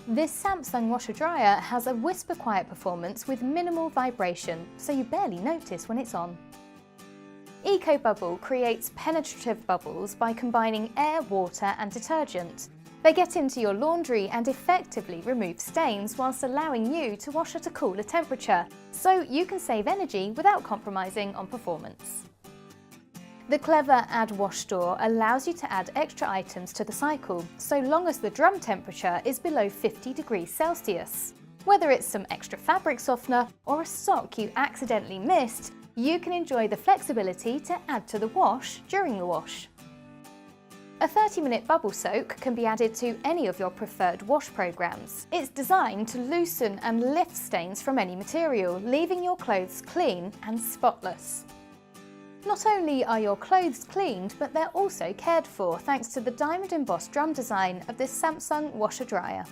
This Samsung washer dryer has a whisper quiet performance with minimal vibration, so you barely notice when it's on. ecobubble creates penetrative bubbles by combining air, water and detergent. They get into your laundry and effectively remove stains whilst allowing you to wash at a cooler temperature, so you can save energy without compromising on performance. The clever AddWash door allows you to add extra items to the cycle, so long as the drum temperature is below 50 degrees Celsius. Whether it's some extra fabric softener or a sock you accidentally missed, you can enjoy the flexibility to add to the wash during the wash. A 30-minute bubble soak can be added to any of your preferred wash programs. It's designed to loosen and lift stains from any material, leaving your clothes clean and spotless. Not only are your clothes cleaned, but they're also cared for thanks to the diamond embossed drum design of this Samsung washer dryer.